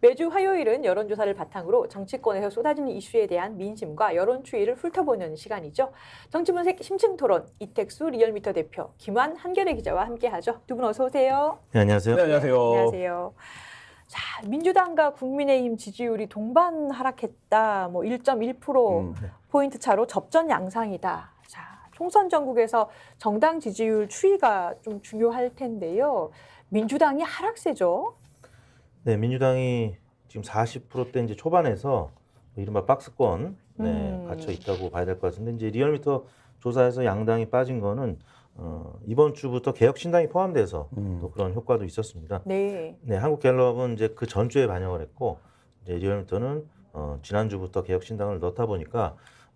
매주 화요일은 여론조사를 바탕으로 정치권에서 쏟아지는 이슈에 대한 민심과 여론 추이를 훑어보는 시간이죠. 정치분석 심층토론 이택수 리얼미터 대표, 김환 한겨레 기자와 함께하죠. 두 분 어서 오세요. 네, 안녕하세요. 네, 안녕하세요. 네, 안녕하세요. 자, 민주당과 국민의힘 지지율이 동반 하락했다. 뭐 1.1% 포인트 차로 접전 양상이다. 자, 총선 전국에서 정당 지지율 추이가 좀 중요할 텐데요. 민주당이 하락세죠? 네, 민주당이 지금 40%대 이제 초반에서 이른바 박스권 갇혀 있다고 봐야 될 것 같은데, 이제 리얼미터 조사에서 양당이 빠진 거는 이번 주부터 개혁신당이 포함돼서 또 그런 효과도 있었습니다. 네. 네, 한국갤럽은 이제 그 전주에 반영을 했고, 이제 리얼미터는 지난주부터 개혁신당을 넣다 보니까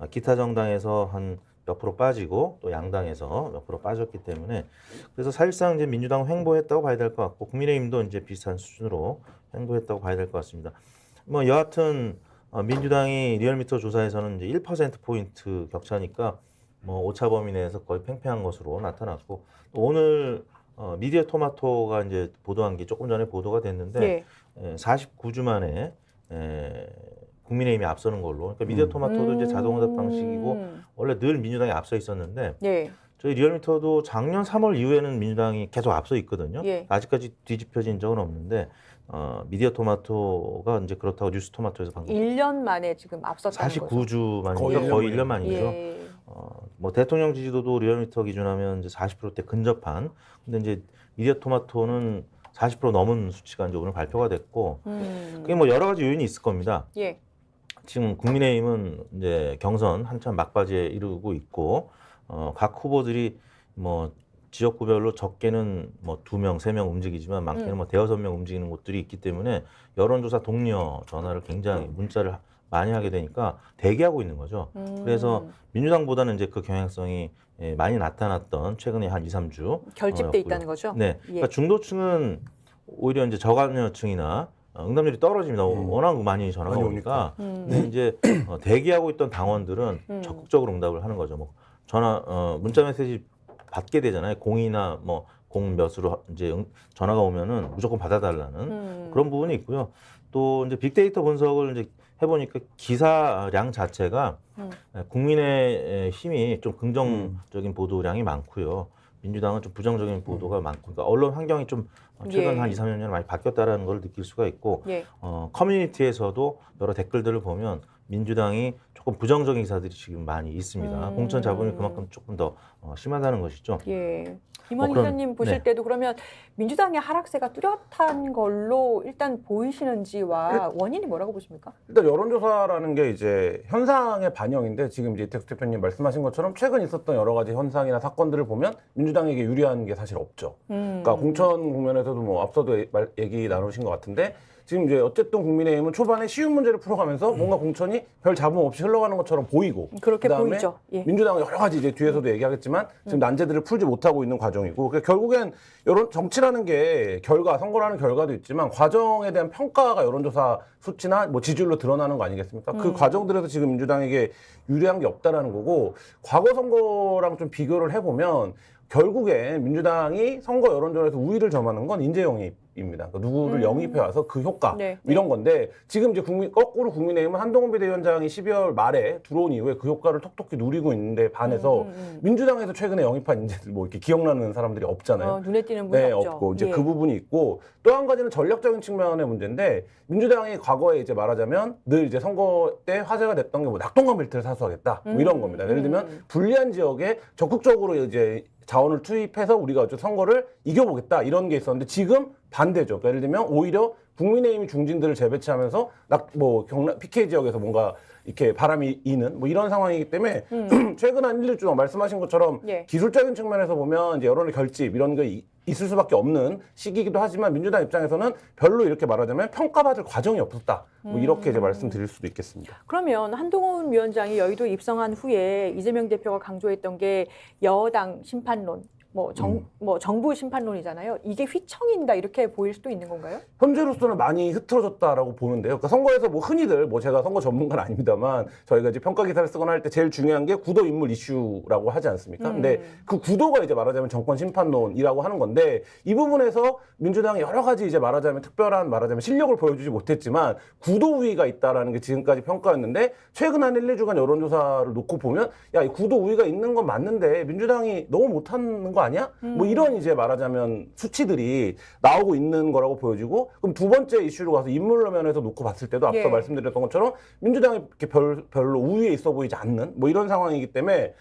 기타 정당에서 한 몇 프로 빠지고 또 양당에서 몇 프로 빠졌기 때문에, 그래서 사실상 이제 민주당 횡보했다고 봐야 될 것 같고, 국민의힘도 이제 비슷한 수준으로 횡보했다고 봐야 될 것 같습니다. 뭐 여하튼 민주당이 리얼미터 조사에서는 이제 1% 포인트 격차니까 뭐 오차 범위 내에서 거의 팽팽한 것으로 나타났고, 또 오늘 미디어 토마토가 이제 보도한 게 조금 전에 보도가 됐는데, 네. 49주 만에 국민의힘이 앞서는 걸로. 그러니까 미디어 토마토도 이제 자동응답 방식이고 원래 늘 민주당이 앞서 있었는데, 네. 저희 리얼미터도 작년 3월 이후에는 민주당이 계속 앞서 있거든요. 예. 아직까지 뒤집혀진 적은 없는데, 미디어 토마토가 이제 그렇다고 뉴스 토마토에서 방금 1년 만에 지금 앞섰다는 거죠. 49주 만이니까 거의 1년 만이죠. 예. 뭐 대통령 지지도도 리얼미터 기준하면 이제 40%대 근접한. 근데 이제 미디어 토마토는 40% 넘은 수치가 이제 오늘 발표가 됐고, 그게 뭐 여러 가지 요인이 있을 겁니다. 예. 지금 국민의힘은 이제 경선 한참 막바지에 이르고 있고, 각 후보들이 뭐 지역구별로 적게는 뭐 2명, 3명 움직이지만 많게는 뭐 대여섯 명 움직이는 곳들이 있기 때문에 여론조사 동료 전화를 굉장히 문자를 많이 하게 되니까 대기하고 있는 거죠. 그래서 민주당보다는 이제 그 경향성이 많이 나타났던 최근에 한 2, 3주 결집돼 있다는 거죠? 네. 예. 그러니까 중도층은 오히려 이제 저감여층이나 응답률이 떨어집니다. 워낙 많이 전화가 오니까. 근데 이제 대기하고 있던 당원들은 적극적으로 응답을 하는 거죠. 뭐 문자 메시지 받게 되잖아요. 0이나 뭐 0 몇으로 이제 전화가 오면은 무조건 받아달라는 그런 부분이 있고요. 또 이제 빅데이터 분석을 이제 해보니까 기사량 자체가 국민의 힘이 좀 긍정적인 보도량이 많고요. 민주당은 좀 부정적인 보도가 많고, 그러니까 언론 환경이 좀 최근 예. 한 2, 3년 전에 많이 바뀌었다는 걸 느낄 수가 있고, 예. 커뮤니티에서도 여러 댓글들을 보면 민주당이 조금 부정적인 기사들이 지금 많이 있습니다. 공천 잡음이 그만큼 조금 더 심하다는 것이죠. 예. 김환희 그럼, 기자님 보실 네. 때도 그러면 민주당의 하락세가 뚜렷한 걸로 일단 보이시는지와 원인이 뭐라고 보십니까? 일단 여론조사라는 게 이제 현상의 반영인데, 지금 이제 이택수 대표님 말씀하신 것처럼 최근 있었던 여러 가지 현상이나 사건들을 보면 민주당에게 유리한 게 사실 없죠. 그러니까 공천 국면에서도 뭐 앞서도 얘기 나누신 것 같은데, 지금 이제 어쨌든 국민의힘은 초반에 쉬운 문제를 풀어가면서 뭔가 공천이 별 잡음 없이 흘러가는 것처럼 보이고, 그렇게 그다음에 보이죠. 예. 민주당은 여러 가지 이제 뒤에서도 얘기하겠지만 지금 난제들을 풀지 못하고 있는 과정이고, 그러니까 결국엔 여론 정치라는 게 선거라는 결과도 있지만 과정에 대한 평가가 여론조사 수치나 뭐 지지율로 드러나는 거 아니겠습니까? 그 과정들에서 지금 민주당에게 유리한 게 없다라는 거고, 과거 선거랑 좀 비교를 해보면 결국엔 민주당이 선거 여론조사에서 우위를 점하는 건 인재 영입입니다. 그러니까 누구를 영입해 와서 그 효과, 네. 이런 건데, 지금 이제 거꾸로 국민의힘은 한동훈 비대위원장이 12월 말에 들어온 이후에 그 효과를 톡톡히 누리고 있는데 반해서 민주당에서 최근에 영입한 인재들 뭐 이렇게 기억나는 사람들이 없잖아요. 눈에 띄는 분이 네, 없죠. 없고 이제 예. 그 부분이 있고, 또 한 가지는 전략적인 측면의 문제인데, 민주당이 과거에 이제 말하자면 늘 이제 선거 때 화제가 됐던 게 뭐 낙동강 벨트를 사수하겠다 뭐 이런 겁니다. 예를 들면 불리한 지역에 적극적으로 이제 자원을 투입해서 우리가 선거를 이겨보겠다 이런 게 있었는데, 지금 반대죠. 그러니까 예를 들면 오히려 국민의힘이 중진들을 재배치하면서 경남 PK 지역에서 뭔가 이렇게 바람이 이는 뭐 이런 상황이기 때문에 최근 한 1, 2주 동안 말씀하신 것처럼 예. 기술적인 측면에서 보면 이제 여론의 결집 이런 게 있을 수밖에 없는 시기이기도 하지만, 민주당 입장에서는 별로 이렇게 말하자면 평가받을 과정이 없었다. 뭐 이렇게 이제 말씀드릴 수도 있겠습니다. 그러면 한동훈 위원장이 여의도 입성한 후에 이재명 대표가 강조했던 게 여당 심판론, 뭐 정부 심판론이잖아요. 이게 휘청인다 이렇게 보일 수도 있는 건가요? 현재로서는 많이 흐트러졌다라고 보는데요. 그러니까 선거에서 뭐 흔히들 뭐 제가 선거 전문가는 아닙니다만 저희가 이제 평가 기사를 쓰거나 할 때 제일 중요한 게 구도 인물 이슈라고 하지 않습니까? 근데 그 구도가 이제 말하자면 정권 심판론이라고 하는 건데 이 부분에서 민주당이 여러 가지 이제 말하자면 특별한 말하자면 실력을 보여주지 못했지만 구도 우위가 있다라는 게 지금까지 평가였는데 최근 한 1, 2주간 여론조사를 놓고 보면 야, 이 구도 우위가 있는 건 맞는데 민주당이 너무 못하는 거 아니야? 뭐 이런 이제 말하자면 수치들이 나오고 있는 거라고 보여지고 그럼 두 번째 이슈로 가서 인물로 면에서 놓고 봤을 때도 앞서 예. 말씀드렸던 것처럼 민주당이 이렇게 별로 우위에 있어 보이지 않는 뭐 이런 상황이기 때문에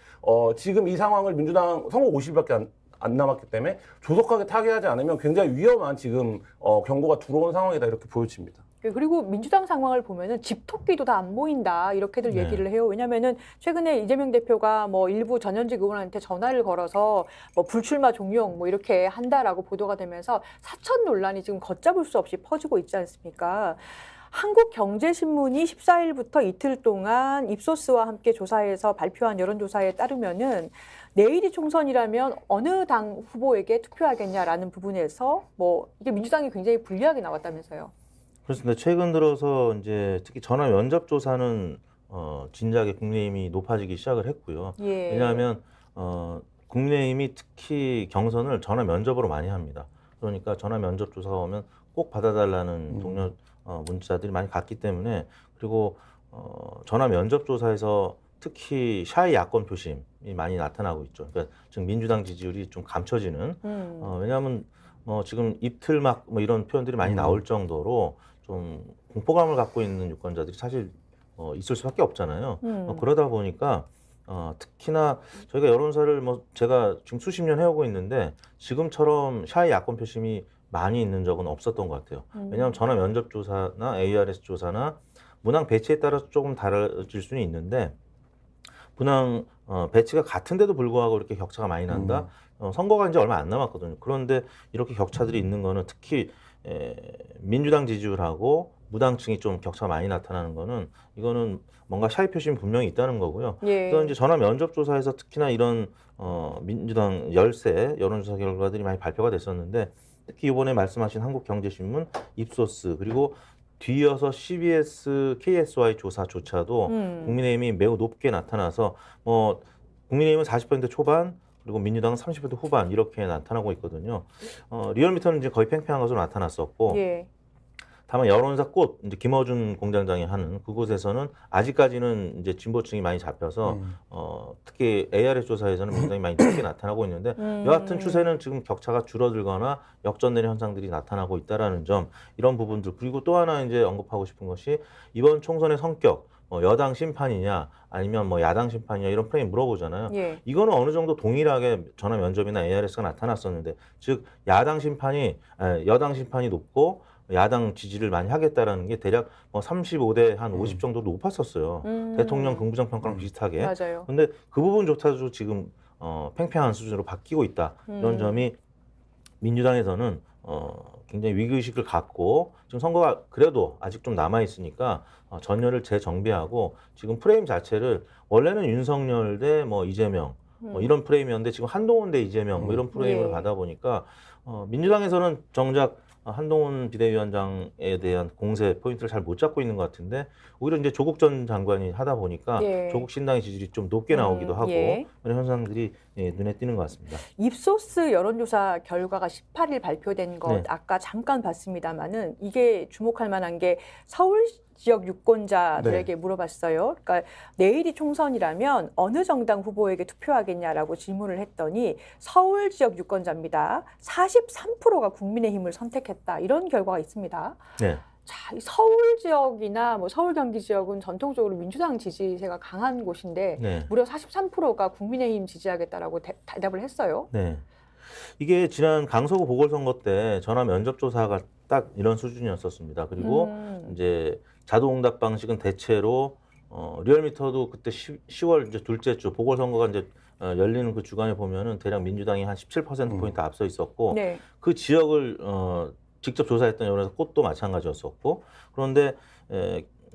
지금 이 상황을 민주당 선거 50일밖에 안 남았기 때문에 조속하게 타개하지 않으면 굉장히 위험한 지금 경고가 들어온 상황이다 이렇게 보여집니다. 그리고 민주당 상황을 보면은 집토끼도 다 안 보인다 이렇게들 네. 얘기를 해요. 왜냐면은 최근에 이재명 대표가 뭐 일부 전현직 의원한테 전화를 걸어서 뭐 불출마 종용 뭐 이렇게 한다라고 보도가 되면서 사천 논란이 지금 걷잡을 수 없이 퍼지고 있지 않습니까? 한국경제신문이 14일부터 이틀 동안 입소스와 함께 조사해서 발표한 여론조사에 따르면은 내일이 총선이라면 어느 당 후보에게 투표하겠냐라는 부분에서 뭐 이게 민주당이 굉장히 불리하게 나왔다면서요. 그렇습니다. 최근 들어서 이제 특히 전화 면접 조사는 진작에 국민의힘이 높아지기 시작을 했고요. 예. 왜냐하면 국민의힘이 특히 경선을 전화 면접으로 많이 합니다. 그러니까 전화 면접 조사가 오면 꼭 받아달라는 동료 문자들이 많이 갔기 때문에 그리고 전화 면접 조사에서 특히 샤이 야권 표심이 많이 나타나고 있죠. 그러니까 지금 민주당 지지율이 좀 감춰지는. 왜냐하면 지금 입틀막 뭐 이런 표현들이 많이 나올 정도로 좀 공포감을 갖고 있는 유권자들이 사실 있을 수밖에 없잖아요. 그러다 보니까 특히나 저희가 여론사를 뭐 제가 지금 수십 년 해오고 있는데 지금처럼 샤이 야권 표심이 많이 있는 적은 없었던 것 같아요. 왜냐하면 전화 면접 조사나 ARS 조사나 문항 배치에 따라서 조금 달라질 수는 있는데 문항 배치가 같은데도 불구하고 이렇게 격차가 많이 난다. 선거가 이제 얼마 안 남았거든요. 그런데 이렇게 격차들이 있는 거는 특히 민주당 지지율하고 무당층이 좀 격차가 많이 나타나는 거는 이거는 뭔가 샤이 표심이 분명히 있다는 거고요. 예. 그래서 이제 전화 면접 조사에서 특히나 이런 민주당 열세 여론조사 결과들이 많이 발표가 됐었는데 특히 이번에 말씀하신 한국경제신문, 입소스 그리고 뒤이어서 CBS, KSY 조사조차도 국민의힘이 매우 높게 나타나서 국민의힘은 40% 초반 그리고 민주당은 30% 후반 이렇게 나타나고 있거든요. 리얼미터는 이제 거의 팽팽한 것으로 나타났었고 예. 다만 여론사 꽃 이제 김어준 공장장이 하는 그곳에서는 아직까지는 이제 진보층이 많이 잡혀서 특히 ARS 조사에서는 굉장히 많이 높게 나타나고 있는데 여하튼 추세는 지금 격차가 줄어들거나 역전되는 현상들이 나타나고 있다라는 점 이런 부분들 그리고 또 하나 이제 언급하고 싶은 것이 이번 총선의 성격 여당 심판이냐 아니면 뭐 야당 심판이냐 이런 프레임 물어보잖아요. 예. 이거는 어느 정도 동일하게 전화 면접이나 ARS가 나타났었는데 즉 여당 심판이 높고 야당 지지를 많이 하겠다라는 게 대략 뭐 35대 한 50 정도 높았었어요. 대통령 긍부정 평가랑 비슷하게. 맞아요. 그런데 그 부분조차도 지금 팽팽한 수준으로 바뀌고 있다. 이런 점이 민주당에서는 굉장히 위기의식을 갖고 지금 선거가 그래도 아직 좀 남아있으니까 전열을 재정비하고 지금 프레임 자체를 원래는 윤석열 대 뭐 이재명 뭐 이런 프레임이었는데 지금 한동훈 대 이재명 뭐 이런 프레임을 예. 가다 보니까 민주당에서는 정작 한동훈 비대위원장에 대한 공세 포인트를 잘 못 잡고 있는 것 같은데 오히려 이제 조국 전 장관이 하다 보니까 예. 조국 신당의 지지율이 좀 높게 나오기도 하고 예. 그런 현상들이 눈에 띄는 것 같습니다. 입소스 여론조사 결과가 18일 발표된 것 네. 아까 잠깐 봤습니다만은 이게 주목할 만한 게 서울 지역 유권자들에게 물어봤어요. 그러니까 내일이 총선이라면 어느 정당 후보에게 투표하겠냐라고 질문을 했더니 서울 지역 유권자입니다. 43%가 국민의힘을 선택했다. 이런 결과가 있습니다. 네. 자, 이 서울 지역이나 뭐 서울 경기 지역은 전통적으로 민주당 지지세가 강한 곳인데 네. 무려 43%가 국민의힘 지지하겠다라고 대답을 했어요. 네. 이게 지난 강서구 보궐선거 때 전화 면접 조사가 딱 이런 수준이었었습니다. 그리고 이제 자동응답 방식은 대체로 리얼미터도 그때 10월 이제 둘째 주 보궐선거가 이제 열리는 그 주간에 보면은 대략 민주당이 한 17%포인트 앞서 있었고 네. 그 지역을 직접 조사했던 여론에서 꽃도 마찬가지였었고 그런데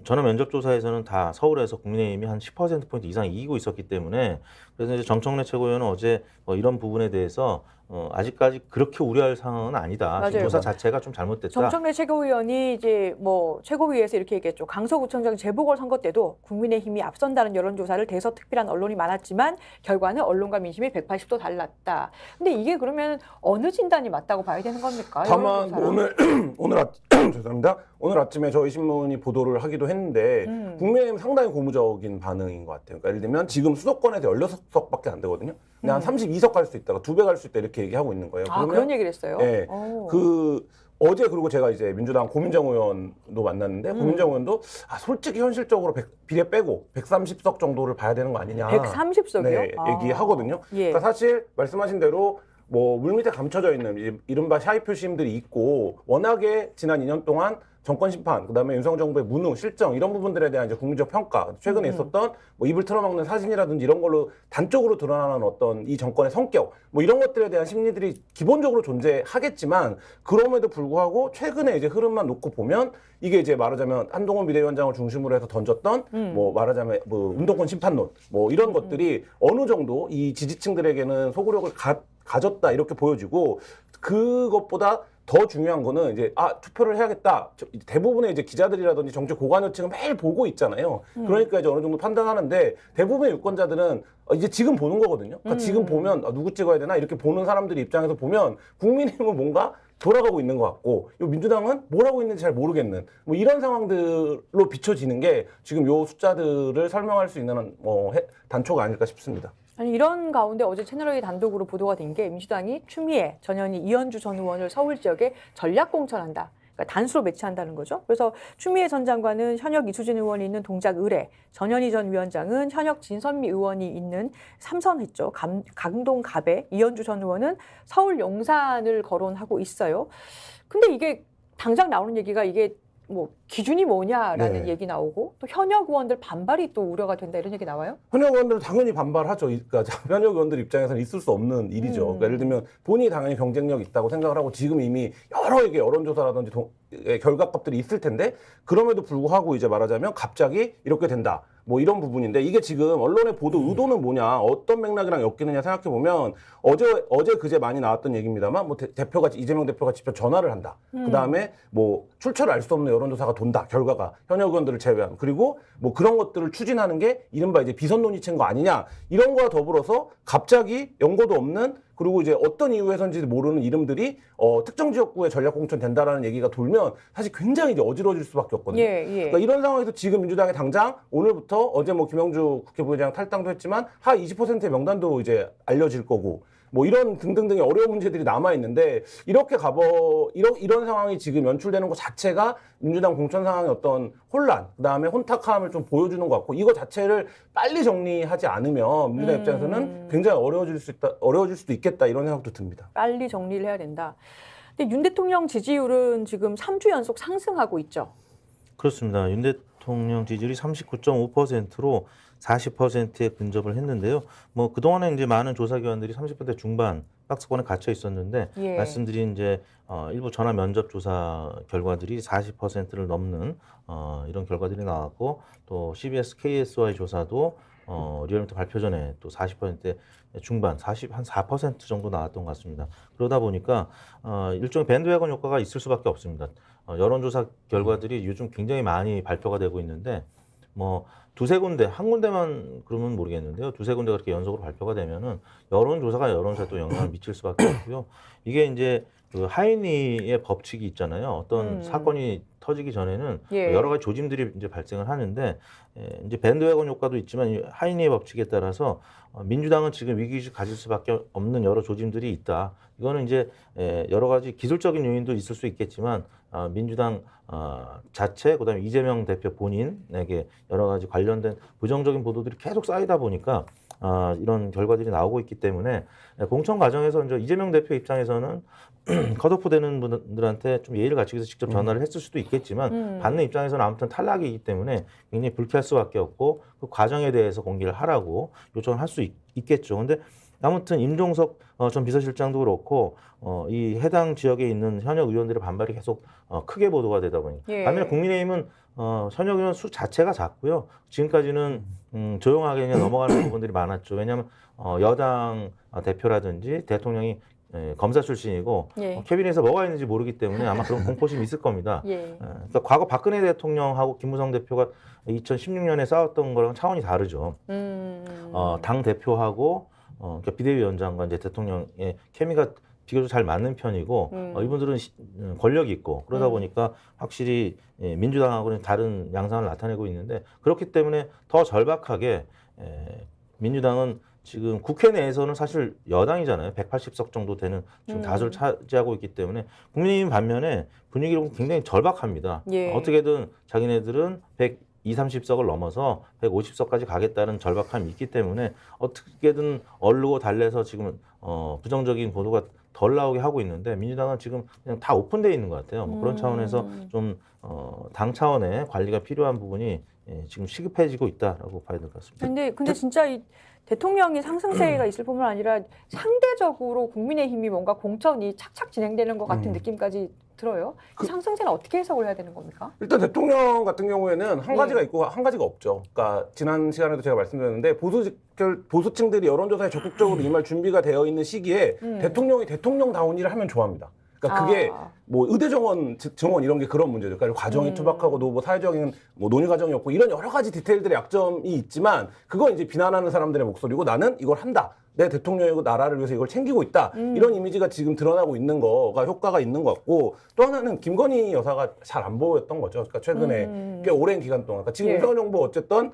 전화 면접 조사에서는 다 서울에서 국민의힘이 한 10%포인트 이상 이기고 있었기 때문에 그래서 이제 정청래 최고위원은 어제 뭐 이런 부분에 대해서 아직까지 그렇게 우려할 상황은 아니다. 맞아요. 조사 자체가 좀 잘못됐다. 정청래 최고위원이 이제 뭐 최고위에서 이렇게 얘기했죠. 강서구청장 재보궐선거 때도 국민의힘이 앞선다는 여론조사를 대서특필한 언론이 많았지만 결과는 언론과 민심이 180도 달랐다. 근데 이게 그러면 어느 진단이 맞다고 봐야 되는 겁니까? 다만 여론조사랑? 죄송합니다. 오늘 아침에 저희 신문이 보도를 하기도 했는데 국민의힘 상당히 고무적인 반응인 것 같아요. 그러니까 예를 들면 지금 수도권에서 16석밖에 안 되거든요. 근데 한 32석 갈 수 있다가 2배 갈 수 있다 이렇게 얘기하고 있는 거예요. 아, 그런 얘기를 했어요? 네. 오. 어제 그리고 제가 이제 민주당 고민정 의원도 만났는데 고민정 의원도 솔직히 현실적으로 비례 빼고 130석 정도를 봐야 되는 거 아니냐. 130석이요? 네, 얘기하거든요. 예. 그러니까 사실 말씀하신 대로 뭐 물밑에 감춰져 있는 이른바 샤이 표심들이 있고 워낙에 지난 2년 동안 정권 심판, 그다음에 윤석열 정부의 무능, 실정 이런 부분들에 대한 이제 국민적 평가, 최근에 있었던 뭐 입을 틀어막는 사진이라든지 이런 걸로 단적으로 드러나는 어떤 이 정권의 성격, 뭐 이런 것들에 대한 심리들이 기본적으로 존재하겠지만 그럼에도 불구하고 최근에 이제 흐름만 놓고 보면 이게 이제 말하자면 한동훈 비대위원장을 중심으로 해서 던졌던 뭐 말하자면 뭐 운동권 심판론, 뭐 이런 것들이 어느 정도 이 지지층들에게는 소구력을 가졌다 이렇게 보여지고 그것보다 더 중요한 거는 이제 투표를 해야겠다. 대부분의 이제 기자들이라든지 정치 고관여층은 매일 보고 있잖아요. 그러니까 이제 어느 정도 판단하는데 대부분의 유권자들은 이제 지금 보는 거거든요. 그러니까 지금 보면 누구 찍어야 되나 이렇게 보는 사람들이 입장에서 보면 국민의힘은 뭔가 돌아가고 있는 것 같고 요 민주당은 뭘 하고 있는지 잘 모르겠는 뭐 이런 상황들로 비춰지는 게 지금 요 숫자들을 설명할 수 있는 단초가 아닐까 싶습니다. 아니 이런 가운데 어제 채널A 단독으로 보도가 된 게 민주당이 추미애, 전현희, 이현주 전 의원을 서울 지역에 전략 공천한다. 그러니까 단수로 배치한다는 거죠. 그래서 추미애 전 장관은 현역 이수진 의원이 있는 동작 의뢰, 전현희 전 위원장은 현역 진선미 의원이 있는 삼선했죠. 강동 갑에, 이현주 전 의원은 서울 용산을 거론하고 있어요. 근데 이게 당장 나오는 얘기가 이게 뭐 기준이 뭐냐라는 네. 얘기 나오고 또 현역 의원들 반발이 또 우려가 된다 이런 얘기 나와요? 현역 의원들은 당연히 반발하죠. 그러니까 현역 의원들 입장에서는 있을 수 없는 일이죠. 그러니까 예를 들면 본인이 당연히 경쟁력 있다고 생각을 하고 지금 이미 여러 개 여론조사라든지 결과값들이 있을 텐데 그럼에도 불구하고 이제 말하자면 갑자기 이렇게 된다. 뭐 이런 부분인데 이게 지금 언론의 보도 의도는 뭐냐, 어떤 맥락이랑 엮이느냐 생각해 보면 어제 그제 많이 나왔던 얘기입니다만 뭐 대표가 이재명 대표가 직접 전화를 한다. 그 다음에 뭐 출처를 알 수 없는 여론조사가 돈다. 결과가 현역 의원들을 제외한 그리고 뭐 그런 것들을 추진하는 게 이른바 이제 비선 논의체인 거 아니냐 이런 거와 더불어서 갑자기 연고도 없는 그리고 이제 어떤 이유에서인지 모르는 이름들이 특정 지역구에 전략 공천 된다라는 얘기가 돌면 사실 굉장히 이제 어지러질 수밖에 없거든요. 예. 그러니까 이런 상황에서 지금 민주당이 당장 오늘부터 어제 뭐 김영주 국회부의장 탈당도 했지만 하 20%의 명단도 이제 알려질 거고 뭐 이런 등등등의 어려운 문제들이 남아 있는데 이렇게 이런 상황이 지금 연출되는 것 자체가 민주당 공천 상황의 어떤 혼란, 그다음에 혼탁함을 좀 보여주는 것 같고 이거 자체를 빨리 정리하지 않으면 민주당 입장에서는 굉장히 어려워질 수도 있겠다 이런 생각도 듭니다. 빨리 정리를 해야 된다. 근데 윤 대통령 지지율은 지금 3주 연속 상승하고 있죠. 그렇습니다. 윤 대통령 지지율이 39.5%로 40%에 근접을 했는데요. 뭐 그동안에 이제 많은 조사기관들이 30% 중반 박스권에 갇혀 있었는데 예. 말씀드린 이제 일부 전화 면접 조사 결과들이 40%를 넘는 이런 결과들이 나왔고 또 CBS KSY 조사도 리얼미터 발표 전에 또 40% 중반, 한 4% 정도 나왔던 것 같습니다. 그러다 보니까 일종의 밴드웨건 효과가 있을 수밖에 없습니다. 여론조사 결과들이 요즘 굉장히 많이 발표가 되고 있는데 뭐 두세 군데, 한 군데만 그러면 모르겠는데요. 두세 군데가 그렇게 연속으로 발표가 되면은 여론조사가 여론조사에 또 영향을 미칠 수밖에 없고요. 이게 이제 그 하이니의 법칙이 있잖아요. 어떤 사건이 터지기 전에는 예. 여러 가지 조짐들이 이제 발생을 하는데 이제 밴드웨건 효과도 있지만 이 하이니의 법칙에 따라서 민주당은 지금 위기의식 가질 수밖에 없는 여러 조짐들이 있다. 이거는 이제 여러 가지 기술적인 요인도 있을 수 있겠지만 민주당 자체 그다음에 이재명 대표 본인에게 여러 가지 관련된 부정적인 보도들이 계속 쌓이다 보니까 이런 결과들이 나오고 있기 때문에 공천 과정에서 이제 이재명 대표 입장에서는 컷오프 되는 분들한테 좀 예의를 갖추기 위해서 직접 전화를 했을 수도 있겠지만 받는 입장에서는 아무튼 탈락이기 때문에 굉장히 불쾌할 수밖에 없고 그 과정에 대해서 공개를 하라고 요청을 할 수 있겠죠. 근데 아무튼 임종석 전 비서실장도 그렇고 이 해당 지역에 있는 현역 의원들의 반발이 계속 크게 보도가 되다 보니 예. 반면에 국민의힘은 현역 의원 수 자체가 작고요. 지금까지는 조용하게 그냥 넘어가는 부분들이 많았죠. 왜냐하면 여당 대표라든지 대통령이 검사 출신이고 예. 캐비넷에 뭐가 있는지 모르기 때문에 아마 그런 공포심이 있을 겁니다. 예. 그러니까 과거 박근혜 대통령하고 김무성 대표가 2016년에 싸웠던 거랑 차원이 다르죠. 당 대표하고 그러니까 비대위원장과 이제 대통령의 케미가 비교적 잘 맞는 편이고 이분들은 권력이 있고 그러다 보니까 확실히 민주당하고는 다른 양상을 나타내고 있는데 그렇기 때문에 더 절박하게 민주당은 지금 국회 내에서는 사실 여당이잖아요. 180석 정도 되는 지금 다수를 차지하고 있기 때문에 국민의힘 반면에 분위기는 굉장히 절박합니다. 예. 어떻게든 자기네들은 120, 30석을 넘어서 150석까지 가겠다는 절박함이 있기 때문에 어떻게든 얼르고 달래서 지금 부정적인 보도가 덜 나오게 하고 있는데 민주당은 지금 그냥 다 오픈되어 있는 것 같아요. 뭐 그런 차원에서 좀 당 차원의 관리가 필요한 부분이 지금 시급해지고 있다라고 봐야 될 것 같습니다. 근데 진짜 이 대통령이 상승세가 있을 뿐만 아니라 상대적으로 국민의힘이 뭔가 공천이 착착 진행되는 것 같은 느낌까지 들어요. 상승세는 어떻게 해석을 해야 되는 겁니까? 일단 대통령 같은 경우에는 한 네. 가지가 있고 한 가지가 없죠. 그러니까 지난 시간에도 제가 말씀드렸는데 보수층들이 여론조사에 적극적으로 임할 준비가 되어 있는 시기에 대통령이 대통령다운 일을 하면 좋아합니다. 그러니까 그게 뭐 의대 정원 이런 게 그런 문제죠. 그러니까 과정이 투박하고도 뭐 사회적인 뭐 논의 과정이 없고 이런 여러 가지 디테일들의 약점이 있지만 그건 이제 비난하는 사람들의 목소리고 나는 이걸 한다. 내 대통령이고 나라를 위해서 이걸 챙기고 있다. 이런 이미지가 지금 드러나고 있는 거가 효과가 있는 것 같고 또 하나는 김건희 여사가 잘 안 보였던 거죠. 그러니까 최근에 꽤 오랜 기간 동안. 그러니까 지금 윤석열 정부 어쨌든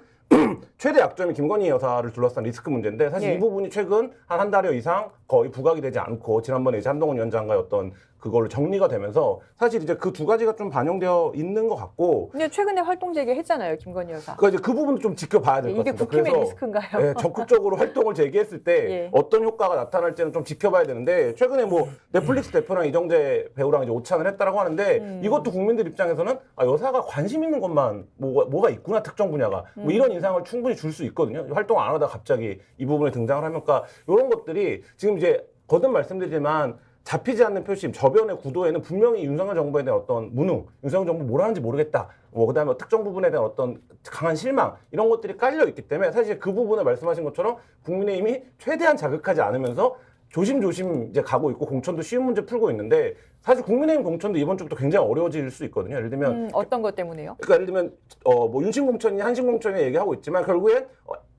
최대 약점이 김건희 여사를 둘러싼 리스크 문제인데 사실 이 부분이 최근 한 달여 이상 거의 부각이 되지 않고 지난번에 이제 한동훈 위원장과의 어떤 그걸로 정리가 되면서 사실 이제 그 두 가지가 좀 반영되어 있는 것 같고. 근데 최근에 활동 재개했잖아요, 김건희 여사. 그러니까 이제 그 부분도 좀 지켜봐야 될 것 같습니다. 이게 국힘의 리스크인가요? 적극적으로 활동을 재개했을 때 어떤 효과가 나타날지는 좀 지켜봐야 되는데 최근에 뭐 넷플릭스 대표랑 이정재 배우랑 이제 오찬을 했다라고 하는데 이것도 국민들 입장에서는 여사가 관심 있는 것만 뭐가 있구나 특정 분야가 뭐 이런 인상을 충분히 줄 수 있거든요. 활동 안 하다 갑자기 이 부분에 등장을 하면 그러니까 이런 것들이 지금 이제 거듭 말씀드리지만 잡히지 않는 표심, 저변의 구도에는 분명히 윤석열 정부에 대한 어떤 무능, 윤석열 정부 뭘 하는지 모르겠다. 뭐 그다음에 특정 부분에 대한 어떤 강한 실망 이런 것들이 깔려 있기 때문에 사실 그 부분을 말씀하신 것처럼 국민의힘이 최대한 자극하지 않으면서 조심조심 이제 가고 있고 공천도 쉬운 문제 풀고 있는데 사실 국민의힘 공천도 이번 주부터 굉장히 어려워질 수 있거든요. 예를 들면 어떤 것 때문에요? 그러니까 예를 들면 뭐 윤심 공천이냐 한심 공천이냐 얘기하고 있지만 결국엔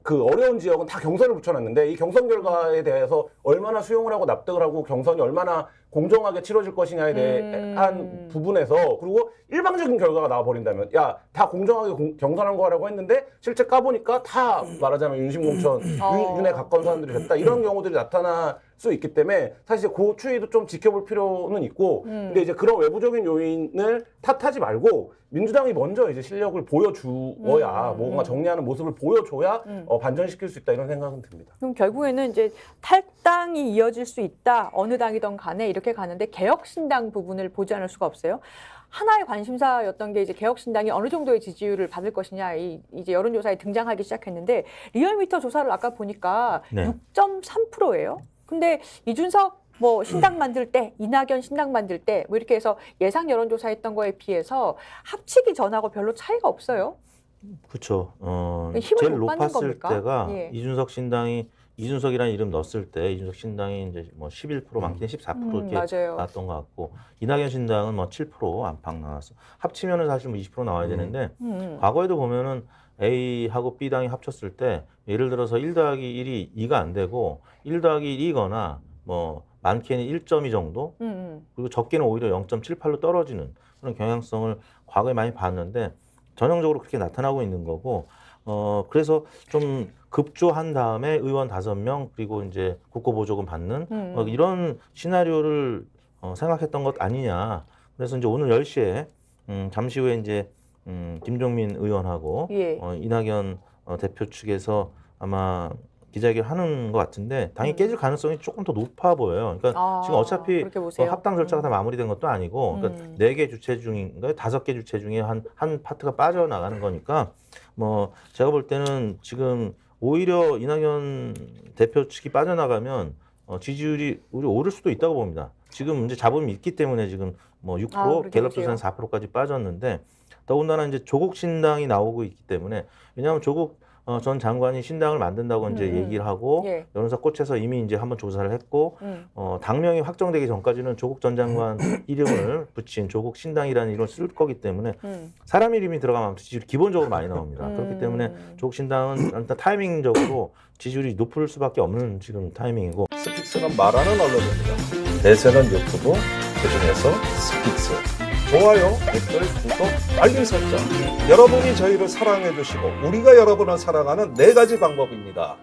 그 어려운 지역은 다 경선을 붙여놨는데 이 경선 결과에 대해서 얼마나 수용을 하고 납득을 하고 경선이 얼마나 공정하게 치러질 것이냐에 대한 부분에서 그리고 일방적인 결과가 나와버린다면 야 다 공정하게 경선한 거라고 했는데 실제 까보니까 다 말하자면 윤심 공천 윤에 가까운 사람들이 됐다 이런 경우들이 나타날 수 있기 때문에 사실 그 추이도 좀 지켜볼 필요는 있고 근데 이제 그런 외부적인 요인을 탓하지 말고 민주당이 먼저 이제 실력을 보여주어야 뭔가 정리하는 모습을 보여줘야 반전시킬 수 있다 이런 생각은 듭니다. 그럼 결국에는 이제 탈당이 이어질 수 있다. 어느 당이든 간에 이렇게 가는데 개혁신당 부분을 보지 않을 수가 없어요. 하나의 관심사였던 게 이제 개혁신당이 어느 정도의 지지율을 받을 것이냐 이제 여론조사에 등장하기 시작했는데 리얼미터 조사를 아까 보니까 6.3%예요. 근데 이준석 뭐 신당 만들 때, 이낙연 신당 만들 때 뭐 이렇게 해서 예상 여론조사 했던 거에 비해서 합치기 전하고 별로 차이가 없어요. 그렇죠. 힘을 제일 못 받는 높았을 겁니까? 때가 예. 이준석 신당이 이준석이라는 이름 넣었을 때 이준석 신당이 이제 뭐 11% 많게는 14% 이렇게 맞아요. 나왔던 것 같고 이낙연 신당은 뭐 7% 안팎 나왔어. 합치면은 사실 뭐 20% 나와야 되는데 과거에도 보면은 A하고 B당이 합쳤을 때 예를 들어서 1 더하기 1이 2가 안 되고 1 더하기 1이거나 뭐 많게는 1.2 정도 그리고 적게는 오히려 0.78로 떨어지는 그런 경향성을 과거에 많이 봤는데 전형적으로 그렇게 나타나고 있는 거고 그래서 좀 급조한 다음에 의원 5명 그리고 이제 국고보조금 받는 이런 시나리오를 생각했던 것 아니냐. 그래서 이제 오늘 10시에 잠시 후에 이제 김종민 의원하고 이낙연 대표 측에서 아마 기자회견 하는 것 같은데 당이 깨질 가능성이 조금 더 높아 보여요. 그러니까 지금 어차피 합당 절차가 다 마무리된 것도 아니고 그러니까 4개 주체 중인가요? 5개 주체 중에 한 파트가 빠져나가는 거니까 뭐 제가 볼 때는 지금 오히려 이낙연 대표 측이 빠져나가면 지지율이 오를 수도 있다고 봅니다. 지금 이제 잡음이 있기 때문에 지금 뭐 6%, 갤럽조사는 4%까지 빠졌는데 더군다나 이제 조국 신당이 나오고 있기 때문에 왜냐하면 조국 전 장관이 신당을 만든다고 이제 얘기를 하고 예. 여론사 꽃에서 이미 이제 한번 조사를 했고 당명이 확정되기 전까지는 조국 전 장관 이름을 붙인 조국 신당이라는 이름을 쓸 거기 때문에 사람 이름이 들어가면 지지율이 기본적으로 많이 나옵니다. 그렇기 때문에 조국 신당은 일단 타이밍적으로 지지율이 높을 수밖에 없는 지금 타이밍이고 스픽스는 말하는 언론입니다. 대세는 유튜브, 그중에서 스픽스. 좋아요, 댓글, 구독, 알림 설정. 여러분이 저희를 사랑해 주시고 우리가 여러분을 사랑하는 4가지 방법입니다.